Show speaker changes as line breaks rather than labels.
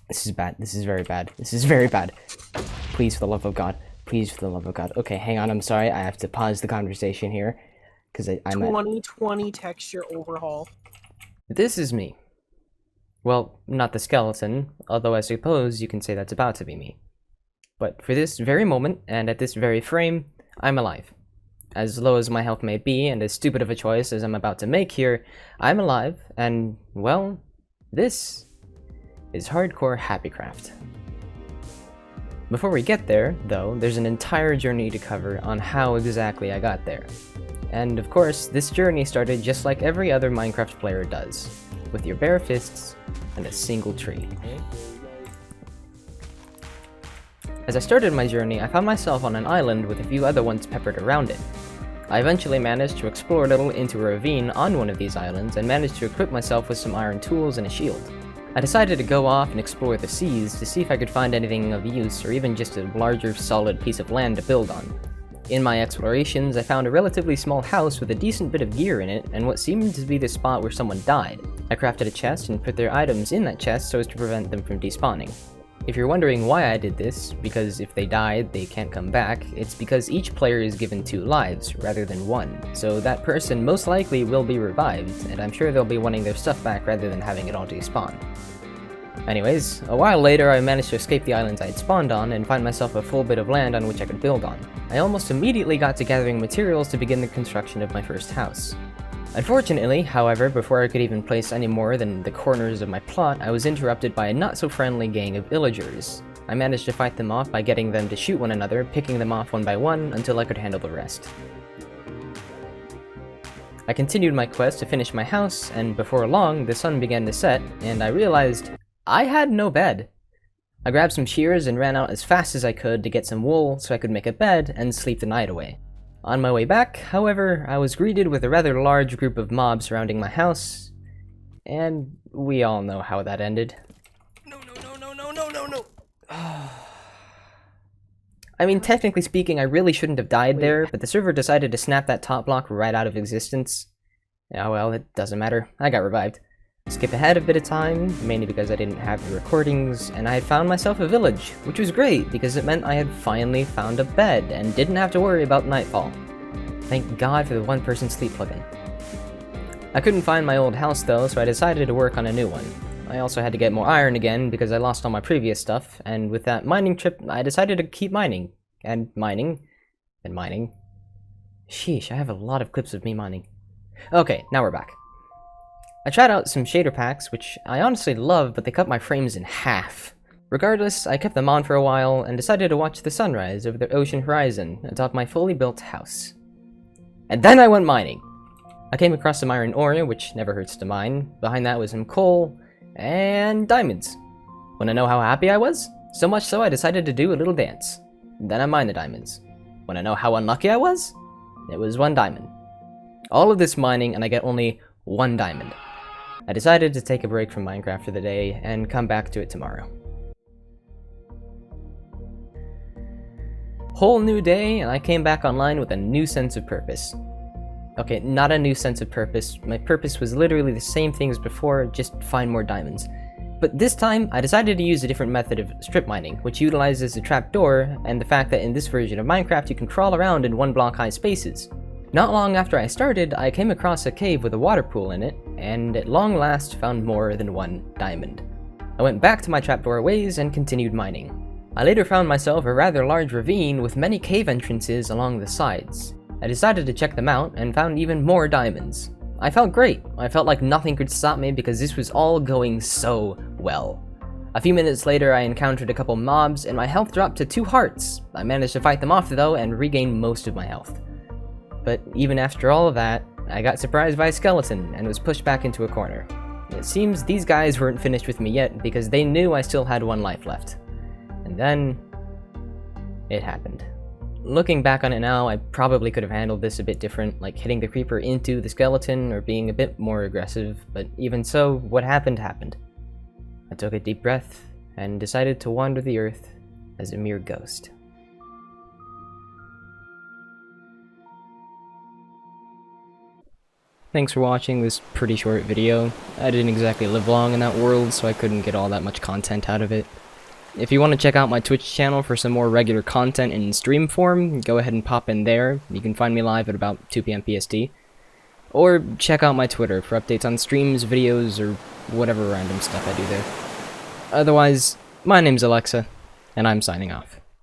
This is bad. This is very bad. This is very bad. Please, for the love of God. Please, for the love of God. Okay, hang on. I'm sorry. I have to pause the conversation here. Because I'm at...
2020 texture overhaul.
This is me. Well, not the skeleton, although I suppose you can say that's about to be me. But for this very moment, and at this very frame, I'm alive. As low as my health may be, and as stupid of a choice as I'm about to make here, I'm alive, and, well, this is hardcore HappyCraft. Before we get there, though, there's an entire journey to cover on how exactly I got there. And of course, this journey started just like every other Minecraft player does, with your bare fists and a single tree. As I started my journey, I found myself on an island with a few other ones peppered around it. I eventually managed to explore a little into a ravine on one of these islands and managed to equip myself with some iron tools and a shield. I decided to go off and explore the seas to see if I could find anything of use or even just a larger solid piece of land to build on. In my explorations, I found a relatively small house with a decent bit of gear in it and what seemed to be the spot where someone died. I crafted a chest and put their items in that chest so as to prevent them from despawning. If you're wondering why I did this, because if they died, they can't come back, it's because each player is given 2 lives, rather than 1, so that person most likely will be revived, and I'm sure they'll be wanting their stuff back rather than having it all despawn. Anyways, a while later I managed to escape the islands I had spawned on and find myself a full bit of land on which I could build on. I almost immediately got to gathering materials to begin the construction of my first house. Unfortunately, however, before I could even place any more than the corners of my plot, I was interrupted by a not-so-friendly gang of villagers. I managed to fight them off by getting them to shoot one another, picking them off one by one until I could handle the rest. I continued my quest to finish my house, and before long, the sun began to set, and I realized I had no bed. I grabbed some shears and ran out as fast as I could to get some wool so I could make a bed and sleep the night away. On my way back, however, I was greeted with a rather large group of mobs surrounding my house, and we all know how that ended. No. I mean, technically speaking, I really shouldn't have died there, but the server decided to snap that top block right out of existence. Oh well, it doesn't matter. I got revived. Skip ahead a bit of time, mainly because I didn't have the recordings, and I had found myself a village, which was great because it meant I had finally found a bed and didn't have to worry about nightfall. Thank God for the one-person sleep plugin. I couldn't find my old house though, so I decided to work on a new one. I also had to get more iron again because I lost all my previous stuff, and with that mining trip, I decided to keep mining. And mining. And mining. Sheesh, I have a lot of clips of me mining. Okay, now we're back. I tried out some shader packs, which I honestly love, but they cut my frames in half. Regardless, I kept them on for a while, and decided to watch the sunrise over the ocean horizon atop my fully built house. And then I went mining! I came across some iron ore, which never hurts to mine. Behind that was some coal, and diamonds. Wanna know how happy I was? So much so I decided to do a little dance. Then I mined the diamonds. Wanna know how unlucky I was? It was 1 diamond. All of this mining, and I get only 1 diamond. I decided to take a break from Minecraft for the day and come back to it tomorrow. Whole new day, and I came back online with a new sense of purpose. Okay, not a new sense of purpose. My purpose was literally the same thing as before, just find more diamonds. But this time, I decided to use a different method of strip mining, which utilizes a trapdoor and the fact that in this version of Minecraft you can crawl around in 1 block high spaces. Not long after I started, I came across a cave with a water pool in it, and at long last found more than 1 diamond. I went back to my trapdoor ways and continued mining. I later found myself a rather large ravine with many cave entrances along the sides. I decided to check them out and found even more diamonds. I felt great. I felt like nothing could stop me because this was all going so well. A few minutes later I encountered a couple mobs and my health dropped to 2 hearts. I managed to fight them off though and regain most of my health. But even after all of that, I got surprised by a skeleton and was pushed back into a corner. It seems these guys weren't finished with me yet because they knew I still had 1 life left. And then it happened. Looking back on it now, I probably could have handled this a bit different, like hitting the creeper into the skeleton or being a bit more aggressive, but even so, what happened happened. I took a deep breath and decided to wander the earth as a mere ghost. Thanks for watching this pretty short video. I didn't exactly live long in that world, so I couldn't get all that much content out of it. If you want to check out my Twitch channel for some more regular content in stream form, go ahead and pop in there. You can find me live at about 2 PM PST. Or check out my Twitter for updates on streams, videos, or whatever random stuff I do there. Otherwise, my name's Alexa, and I'm signing off.